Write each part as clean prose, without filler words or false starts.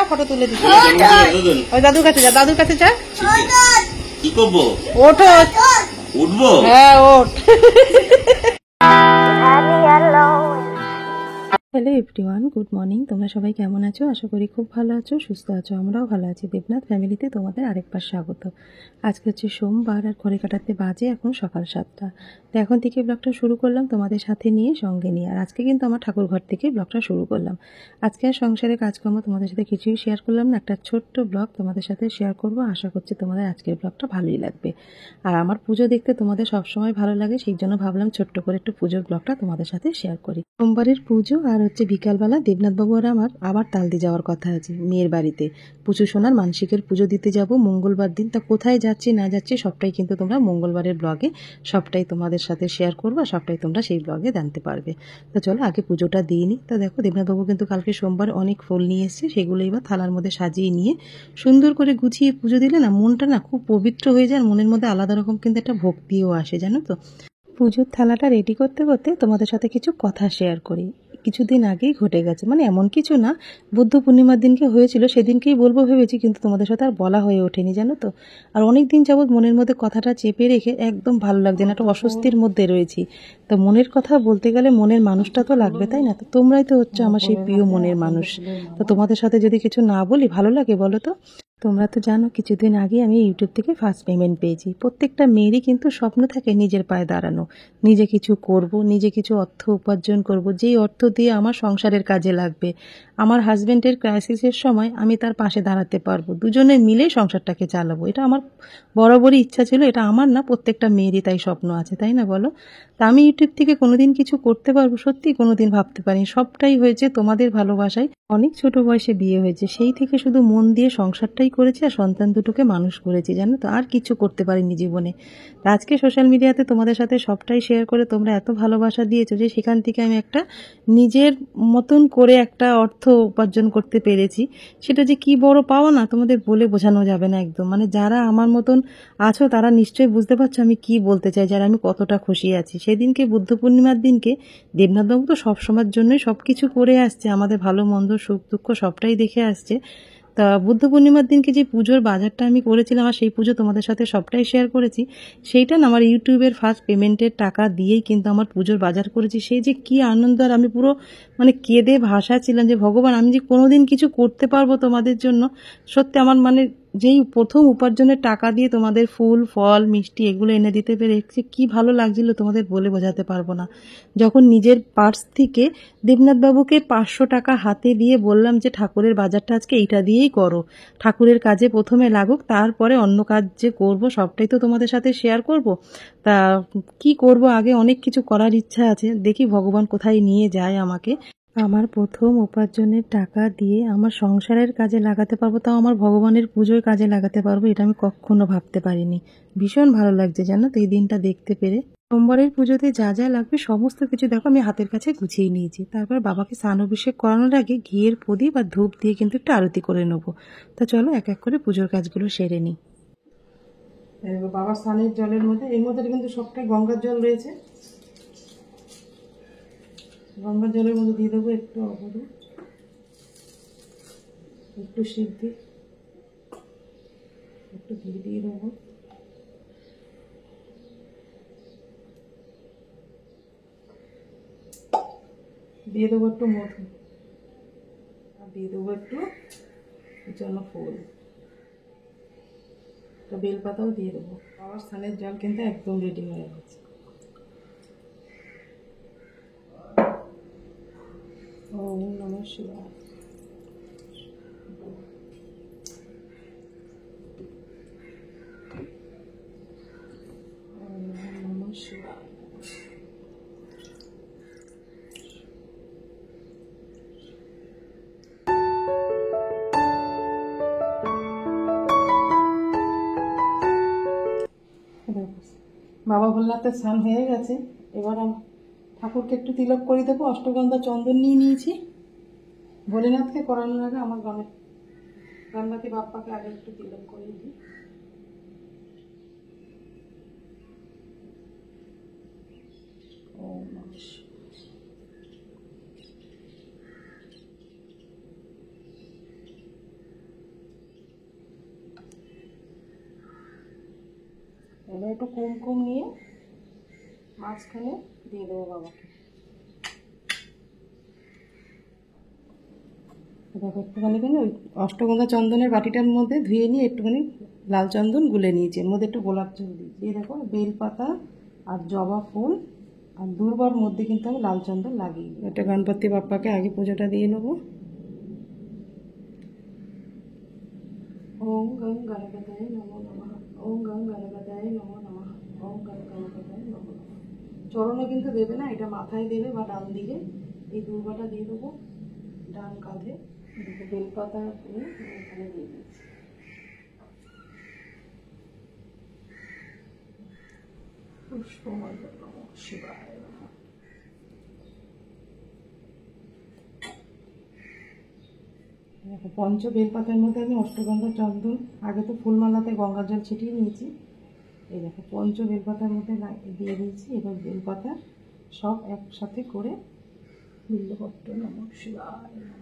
Photo তুলে দিচ্ছি। ওই দাদুর কাছে যা, দাদুর কাছে যা। কি করবো? ওঠো। উঠবো? হ্যাঁ ওঠ। Hello everyone, good morning. তোমরা সবাই কেমন আছো? আশা করি খুব ভালো আছো, সুস্থ আছো। আমরাও ভালো আছি। দেবনাথ ফ্যামিলিতে তোমাদের আরেকবার স্বাগত। আজকে হচ্ছে সোমবার, আর ঘড়ি কাটাতে বাজে এখন সকাল 7টা। তো এখন থেকে ব্লগটা শুরু করলাম তোমাদের সাথে নিয়ে, সঙ্গে নিয়ে। আর আজকে কিন্তু আমার ঠাকুর ঘর থেকে ব্লগটা শুরু করলাম। আজকে আর সংসারে কাজকর্ম তোমাদের সাথে কিছুই শেয়ার করলাম না, একটা ছোট্ট ব্লগ তোমাদের সাথে শেয়ার করব। আশা করছি তোমাদের আজকের ব্লগটা ভালোই লাগবে। আর আমার পুজো দেখতে তোমাদের সবসময় ভালো লাগে, সেই জন্য ভাবলাম ছোট্ট করে একটু পুজোর ব্লগটা তোমাদের সাথে শেয়ার করি। সোমবারের পুজো, আর হচ্ছে বিকালবেলা দেবনাথবাবু আর আমার আবার তালদি যাওয়ার কথা আছে মেয়ের বাড়িতে। পুজো সোনার মানসিকের পুজো দিতে যাব মঙ্গলবার দিন। তা কোথায় যাচ্ছি না যাচ্ছি সবটাই কিন্তু তোমরা মঙ্গলবারের ব্লগে সবটাই তোমাদের সাথে শেয়ার করবো, সবটাই তোমরা সেই ব্লগে জানতে পারবে। তো চলো আগে পুজোটা দিয়ে নিই। তা দেখো দেবনাথবাবু কিন্তু কালকে সোমবার অনেক ফুল নিয়ে এসছে, সেগুলো এবার থালার মধ্যে সাজিয়ে নিয়ে সুন্দর করে গুছিয়ে পুজো দিলে না মনটা না খুব পবিত্র হয়ে যায়। মনের মধ্যে আলাদা রকম কিন্তু একটা ভক্তিও আসে, জানো তো। পুজোর থালাটা রেডি করতে করতে তোমাদের সাথে কিছু কথা শেয়ার করি। কিছুদিন আগেই ঘটে গেছে, মানে এমন কিছু না, বুদ্ধ পূর্ণিমার দিনকে হয়েছিল, সেদিনকেই বলবো ভেবেছি, কিন্তু তোমাদের সাথে আর বলা হয়ে ওঠেনি, জানো তো। আর অনেক দিন যাবৎ মনের মধ্যে কথাটা চেপে রেখে একদম ভালো লাগছে না, একটা অস্বস্তির মধ্যে রয়েছি। তো মনের কথা বলতে গেলে মনের মানুষটা তো লাগবে, তাই না? তো তোমরাই তো হচ্ছে আমার সেই প্রিয় মনের মানুষ। তো তোমাদের সাথে যদি কিছু না বলি ভালো লাগে বলো তো? তোমরা তো জানো কিছুদিন আগে আমি ইউটিউব থেকে ফার্স্ট পেমেন্ট পেয়েছি। প্রত্যেকটা মেয়েরই কিন্তু স্বপ্ন থাকে নিজের পায়ে দাঁড়ানো, নিজে কিছু করব, নিজে কিছু অর্থ উপার্জন করব, যেই অর্থ দিয়ে আমার সংসারের কাজে লাগবে, আমার হাজব্যান্ডের ক্রাইসিসের সময় আমি তার পাশে দাঁড়াতে পারবো, দুজনে মিলে সংসারটাকে চালাবো। এটা আমার বরাবরই ইচ্ছা ছিল, এটা আমার না, প্রত্যেকটা মেয়েরই তাই স্বপ্ন আছে, তাই না বলো? তা আমি ইউটিউব থেকে কোনোদিন কিছু করতে পারবো সত্যি কোনোদিন ভাবতে পারিনি। সবটাই হয়েছে তোমাদের ভালোবাসায়। অনেক ছোট বয়সে বিয়ে হয়েছে, সেই থেকে শুধু মন দিয়ে সংসারটাই করেছি আর সন্তান দুটোকে মানুষ করেছি, জানো তো। আর কিছু করতে পারিনি জীবনে। তা আজকে সোশ্যাল মিডিয়াতে তোমাদের সাথে সবটাই শেয়ার করে তোমরা এত ভালোবাসা দিয়েছো যে সেখান থেকে আমি একটা নিজের মতন করে একটা অর্থ উপার্জন করতে পেরেছি। সেটা যে কি বড় পাওয়া না, তোমাদের বলে বোঝানো যাবে না একদম। মানে যারা আমার মতন আছো তারা নিশ্চয়ই বুঝতে পারছো আমি কি বলতে চাই, যারা আমি কতটা খুশি আছি। সেদিনকে বুদ্ধ পূর্ণিমার দিনকে দেবনাথবাবু তো সবসময়ের জন্যই সব কিছু করে আসছে, আমাদের ভালো মন্দ সুখ দুঃখ সবটাই দেখে আসছে। তা বুদ্ধ পূর্ণিমার দিনকে যে পুজোর বাজারটা আমি করেছিলাম, আর সেই পুজো তোমাদের সাথে সবটাই শেয়ার করেছি, সেইটা না আমার ইউটিউবের ফার্স্ট পেমেন্টের টাকা দিয়েই কিন্তু আমার পুজোর বাজার করেছি। সেই যে কি আনন্দ, আর আমি পুরো মানে কেঁদে ভাসাচ্ছিলাম যে ভগবান আমি যে কোনোদিন কিছু করতে পারবো তোমাদের জন্য। সত্যি আমার মানে যেই প্রথম উপার্জনের টাকা দিয়ে তোমাদের ফুল ফল মিষ্টি এগুলো এনে দিতে পেরেছি, কি ভালো লাগছিল তোমাদের বলে বোঝাতে পারবো না। যখন নিজের পার্স থেকে দেবনাথবাবুকে 500 টাকা হাতে দিয়ে বললাম যে ঠাকুরের বাজারটা আজকে এইটা দিয়েই করো, ঠাকুরের কাজে প্রথমে লাগুক, তারপরে অন্য কাজ যে করবো সবটাই তো তোমাদের সাথে শেয়ার করব। তা কি করব, আগে অনেক কিছু করার ইচ্ছা আছে, দেখি ভগবান কোথায় নিয়ে যায় আমাকে। আমার প্রথম উপার্জনের টাকা দিয়ে আমার সংসারের কাজে লাগাতে পারবো, তাও আমার ভগবানের পুজোর কাজে লাগাতে পারবো, এটা আমি কখনো ভাবতে পারিনি। ভীষণ ভালো লাগছে জানো তো এই দিনটা দেখতে পেরে। সোমবারের পুজোতে যা যা লাগবে সমস্ত কিছু দেখো আমি হাতের কাছে গুছিয়ে নিয়েছি। তারপর বাবাকে স্নান অভিষেক করানোর আগে ঘিয়ের প্রদীপ আর ধূপ দিয়ে কিন্তু একটু আরতি করে নেবো। তা চলো এক এক করে পুজোর কাজগুলো সেরে নিই। বাবার স্নানের জলের মধ্যে, এর মধ্যে কিন্তু সবটাই গঙ্গার জল রয়েছে। গঙ্গার জলের মধ্যে দিয়ে দেবো একটু অবধি, একটু সিদ্ধি, একটু ঘি দিয়ে দেবো, দিয়ে দেবো একটু মধু, আর দিয়ে দেবো একটু জল ফুল, একটা বেলপাতাও দিয়ে দেবো। বাবার স্নানের জল কিন্তু একদম রেডি হয়ে গেছে। ওম নমঃ শিবায়। ওম নমঃ শিবায়। বাবা ভোলানাথের স্নান হয়ে গেছে, এবার ঠাকুরকে একটু তিলক করে দেবো। অষ্টগন্ধা চন্দন নিয়ে নিয়েছি। ভোলেনাথকে করানোর আগে আমার গণপতি বাপ্পাকে আগে একটু তিলক করে দিই। ওম নমঃ শিবায়। এবার একটু কুমকুম নিয়ে মাঝখানে দিয়ে দেবো বাবাকে। দেখো একটুখানি ওই অষ্টগন্ধা চন্দনের বাটিটার মধ্যে ধুয়ে নিয়ে একটুখানি লাল চন্দন গুলে নিয়েছি, এর মধ্যে একটু গোলাপ জল দিয়েছি। এই দেখো বেলপাতা আর জবা ফুল আর দুর্বার মধ্যে কিন্তু আমি লাল চন্দন লাগিয়ে দিই। এটা গণপতি বাপ্পাকে আগে পুজোটা দিয়ে নেবো। ওম গং গণপতায় নমো নমঃ, ওম গং গণপতায় নমো নমঃ, ওম গং গণপতায় নমো নমঃ। চরণে কিন্তু দেবে না, এটা মাথায় দেবে বা ডান দিকে। এই দুর্বাটা দিয়ে দেবো ডান কাঁধে, দুটো বেলপাতা নিয়ে এখানে দিয়ে দিয়েছি। পুষ্পময় নমঃ শিবায় নমঃ। দেখো পঞ্চ বেলপাতার মধ্যে আমি অষ্টগন্ধা চন্দন আগে তো ফুলমালাতে গঙ্গার জল ছিটিয়ে নিয়েছি। এই দেখো পঞ্চ বেলপাতার মধ্যে দিয়ে দিয়েছি। এবার বেলপাতা সব একসাথে করে বিল্লপত্র নমঃ শিবায় নমঃ।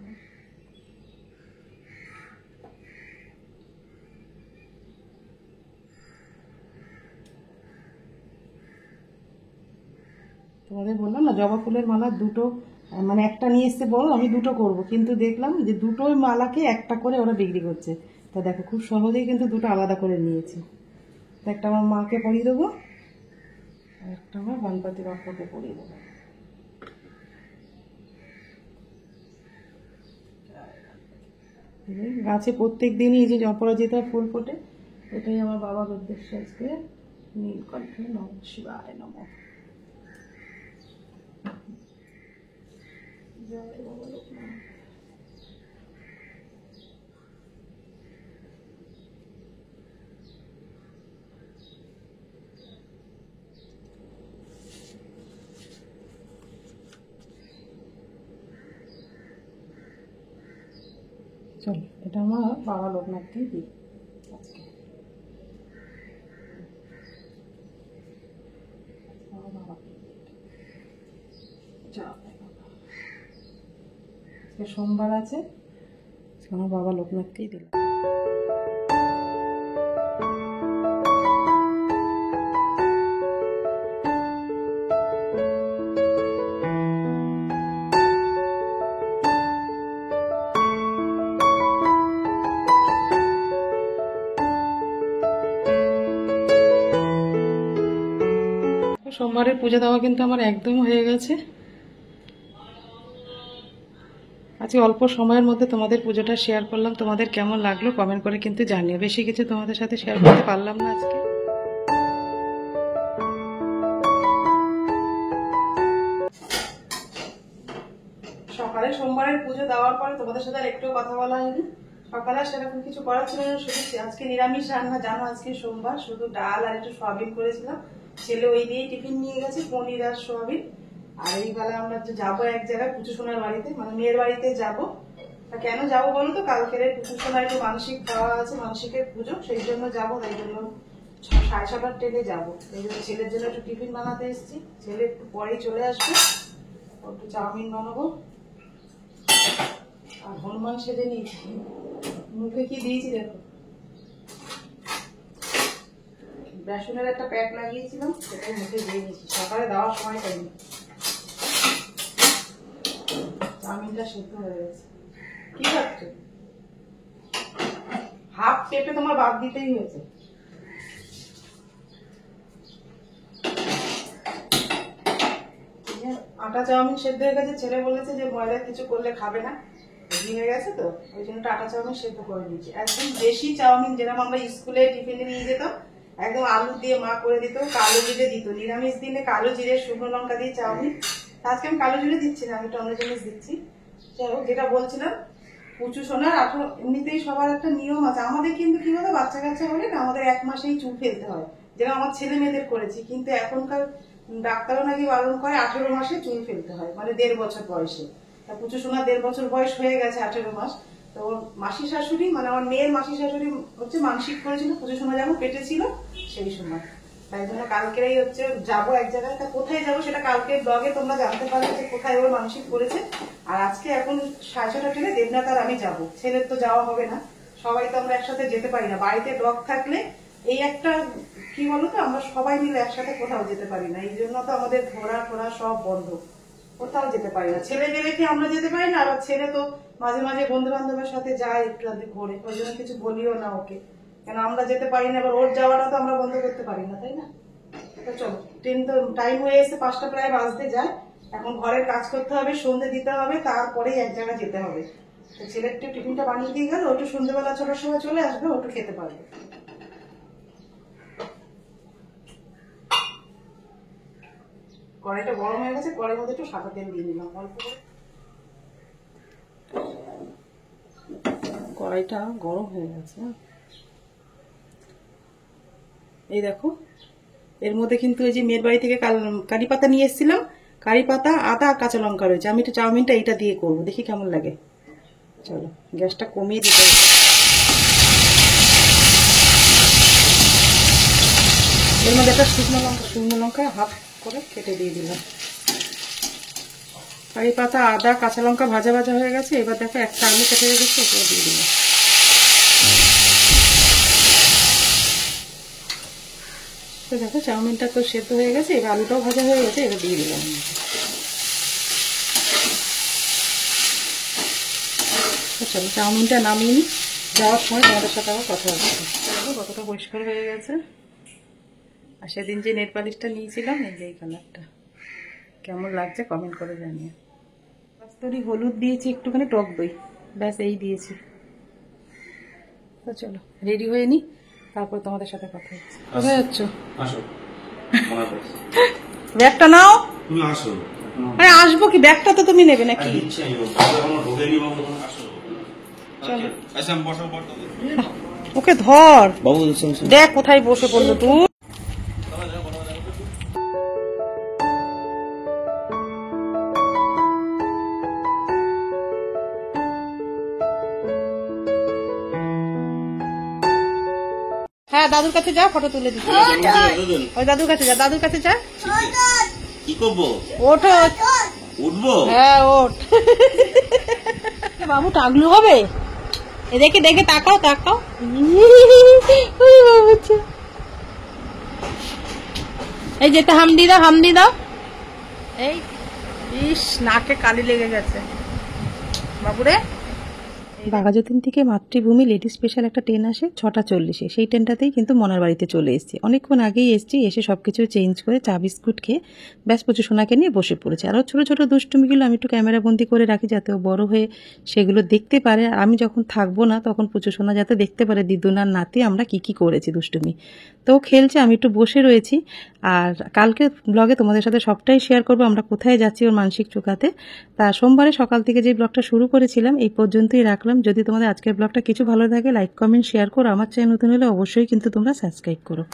তোমাদের বললাম না জবা ফুলের মালা দুটো, মানে একটা নিয়ে এসছে বড়, আমি দুটো করব, কিন্তু দেখলাম যে দুটোই মালাকে একটা করে ওরা বিক্রি করছে। তা দেখো খুব সহজেই কিন্তু দুটো আলাদা করে নিয়েছি। একটা আমার মাকে পরিয়ে দেবো আর একটা আমার গণপতি বাপ্পাকে পরিয়ে দেবো। গাছে প্রত্যেক দিনই এই যে অপরাজিতা ফুল ফোটে, এটাই আমার বাবার উদ্দেশ্য আজকে। নীলকণ্ঠে নমঃ শিবায় নমঃ। জয় বাবা লোকনাথ। চলো এটা আমার বাবা লোকনাথকেই দিই আজকে। আজকে সোমবার আছে, আমার বাবা লোকনাথকেই দিলাম। সোমবারের পূজা দেওয়া কিন্তু আমার একদম হয়ে গেছে। আজকে অল্প সময়ের মধ্যে তোমাদের পুজোটা শেয়ার করলাম, তোমাদের কেমন লাগলো কমেন্ট করে কিন্তু জানিও। বেশি কিছু তোমাদের সাথে শেয়ার করতে পারলাম না আজকে। সকালে সোমবারের পুজো দেওয়ার পরে তোমাদের সাথে আর একটু কথা বলা হয়নি। সকালে সেরকম কিছু করার ছিল না, শুধু আজকে নিরামিষ রান্না, জানো আজকে সোমবার, শুধু ডাল আর একটু সয়াবিন করেছিলাম। ছেলে ওই দিয়ে টিফিন নিয়ে গেছে, পনির আর সয়াবিন। আর এই বেলা আমরা যাবো এক জায়গায় পুচু সোনার বাড়িতে, মানে মেয়ের বাড়িতে যাবো। তা কেন যাবো বলো তো, কালকের পুচু সোনার একটু মানসিক খাওয়া আছে, মানসিকের পুজো, সেই জন্য যাবো। তাই জন্য 6:30টার ট্রেনে যাবো। এই জন্য ছেলের জন্য একটু টিফিন বানাতে এসেছি, ছেলে একটু পরেই চলে আসবে। একটু চাউমিন বানাবো। আর হনুমান সেজে নিয়েছি, মুখে কি দিয়েছি দেখো, বেসনের একটা প্যাক লাগিয়েছিলাম, সেটাই মুখে দিয়ে নিয়েছি। সকালে দেওয়ার সময় পাইনি। চাউমিনটা সেদ্ধ হয়ে গেছে। কি খাচ্ছো? হাফ পেটে তোমার বাদ দিতেই হয়েছে। আটা চাউমিন সেদ্ধ হয়ে গেছে, ছেলে বলেছে যে ময়দা কিছু করলে খাবে না, ভেঙে গেছে, তো ওই জন্য আটা চাউমিন সেদ্ধ করে দিয়েছি। একদম দেশি চাউমিন, যেরকম আমরা স্কুলে টিফিনে নিয়ে যেতাম, একদম আলু দিয়ে মা করে দিত, কালো জিরে দিত। নিরামিষ দিনে কালো জিরে শুকনো লঙ্কা দিয়ে চাউমিন। আজকে আমি কালো জিরে দিচ্ছি না, আমি একটু অন্য জিনিস দিচ্ছি। যাই হোক, যেটা বলছিলাম, পুচু সোনার এমনিতেই সবার একটা নিয়ম আছে। আমাদের কিন্তু কি বলতো, বাচ্চা কাচ্চা হলে না আমাদের 1 মাসেই চুল ফেলতে হয়, যেটা আমার ছেলে মেয়েদের করেছি। কিন্তু এখনকার ডাক্তারও নাকি বারণ করে 18 মাসে চুল ফেলতে হয়, মানে 1.5 বছর বয়সে। তা পুচু সোনার 1.5 বছর বয়স হয়ে গেছে, 18 মাস। তো ওর মাসি শাশুড়ি, মানে আমার মেয়ের মাসি শাশুড়ি হচ্ছে মানসিক করেছিল পুজো সময় যখন পেটে ছিল সেই সময়। তাই জন্য কালকেই হচ্ছে যাবো এক জায়গায়। তা কোথায় যাবো সেটা কালকে ব্লগে তোমরা জানতে পারবে যে কোথায় ওর মানসিক করেছে। আর আজকে এখন 6:30 ট্রেনে দেবনাথ আর আমি যাবো। ছেলের তো যাওয়া হবে না, সবাই তো আমরা একসাথে যেতে পারি না। বাড়িতে ডগ থাকলে এই একটা কি বলতো, আমরা সবাই মিলে একসাথে কোথাও যেতে পারি না, এই জন্য তো আমাদের ঘোরা ফোরা সব বন্ধ, কোথাও যেতে পারি না। ছেলে গেলে কি আমরা যেতে পারি না, আবার ছেলে তো মাঝে মাঝে বন্ধু বান্ধবের সাথে যায় একটু আধটু ঘোরে, ওই জন্য কিছু বলিও না ওকে, কেন আমরা যেতে পারি না, এবার ওর যাওয়াটা তো আমরা বন্ধ করতে পারি না, তাই না? তো চলো, ট্রেন তো টাইম হয়ে এসে 5টা প্রায় বাজতে যায়, এখন ঘরের কাজ করতে হবে, সন্ধে দিতে হবে, তারপরেই এক জায়গায় যেতে হবে। তো ছেলের একটু টিফিনটা বানিয়ে দিয়ে গেল, একটু সন্ধ্যেবেলা ছোটার সময় চলে আসবে, ওটু খেতে পারবে। কড়াইটা গরম হয়ে গেছে, কড়াইয়ের মধ্যে একটু সাদা তেল দিয়ে নিলাম অল্প করে। কড়াইটা গরম হয়ে গেছে। এই দেখো, এর মধ্যে কিন্তু এই যে মেয়ের বাড়ি থেকে কারি পাতা নিয়ে এসেছিলাম, কারি পাতা, আদা আর কাঁচা লঙ্কা রয়েছে। আমি একটু চাউমিনটা এইটা দিয়ে করবো, দেখি কেমন লাগে। চলো গ্যাসটা কমিয়ে দিতে হবে। এর মধ্যে একটা শুকনো লঙ্কা হাফ করে কেটে দিয়ে দিলাম। কারি পাতা, আদা, কাঁচা লঙ্কা ভাজা ভাজা হয়ে গেছে। এবার দেখো একটা আলু কেটে রেখেছি, ওটা দিয়ে দিলাম। তো দেখো চাউমিনটা তো সেদ্ধ হয়ে গেছে, এবার আলুটাও ভাজা হয়ে গেছে, এবার দিয়ে দিলাম। চলো চাউমিনটা নামিয়ে নিই, যাওয়ার সময় তোমাদের সাথে আবার কথা হচ্ছে। কতটা পরিষ্কার হয়ে গেছে। আর সেদিন যে নেট পালিশটা নিয়েছিলাম, এই যে এই কালারটা, কেমন লাগছে কমেন্ট করে জানিয়ে। কস্তুরি হলুদ দিয়েছি, একটুখানি টক দই, ব্যাস এই দিয়েছি। তো চলো রেডি হয়ে নি, তারপর তোমাদের সাথে কথা হচ্ছে। কোথায় যাচ্ছ? আসো, মনে পড়ছে। ব্যাগটা নাও। তুমি আসো। আরে আসবো কি, ব্যাগটা তো তুমি নেবে নাকি? দিচ্ছি আমি, এখনো ঢোকেনি বাবু, তখন আসো। চলো। আচ্ছা আমি বসো, ওকে ধর বাবু। দেখ কোথায় বসে পড়লো তুই। হ্যাঁ দাদুর কাছে যা, ফটো তুলে দিচ্ছি। ওই দাদুর কাছে যা, দাদুর কাছে যা। কি করবো? ওঠো। উঠবো? হ্যাঁ ওঠ। বাবু টাগলু হবে, এদিকে দেখে তাকাও তাকাও। এই যেতে হামদি দাও, হামদি দাও। এই ইস, নাকে কালি লেগে গেছে বাবুরে। বাঘাযতীন থেকে মাতৃভূমি লেডি স্পেশাল একটা ট্রেন আসে 6:40-এ, সেই ট্রেনটাতেই কিন্তু মনার বাড়িতে চলে এসেছি। অনেকক্ষণ আগেই এসেছি, এসে সব কিছু চেঞ্জ করে চা বিস্কুট খেয়ে ব্যাস পুচু সোনাকে নিয়ে বসে পড়েছে। আরও ছোটো ছোটো দুষ্টুমিগুলো আমি একটু ক্যামেরা বন্দি করে রাখি, যাতে ও বড় হয়ে সেগুলো দেখতে পারে। আর আমি যখন থাকবো না তখন পুচু সোনা যাতে দেখতে পারে দিদুনার নাতি আমরা কি কি করেছি দুষ্টুমি। তো ও খেলছে, আমি একটু বসে রয়েছি। আর কালকে ব্লগে তোমাদের সাথে সবটাই শেয়ার করবো, আমরা কোথায় যাচ্ছি ওর মানসিক চোকাতে। তা সোমবারে সকাল থেকে যে ব্লগটা শুরু করেছিলাম এই পর্যন্তই রাখলাম। যদি তোমাদের আজকের ব্লগটা কিছু ভালো থাকে, লাইক কমেন্ট শেয়ার করো। আমার চ্যানেল নতুন হলে অবশ্যই কিন্তু তোমরা সাবস্ক্রাইব করো।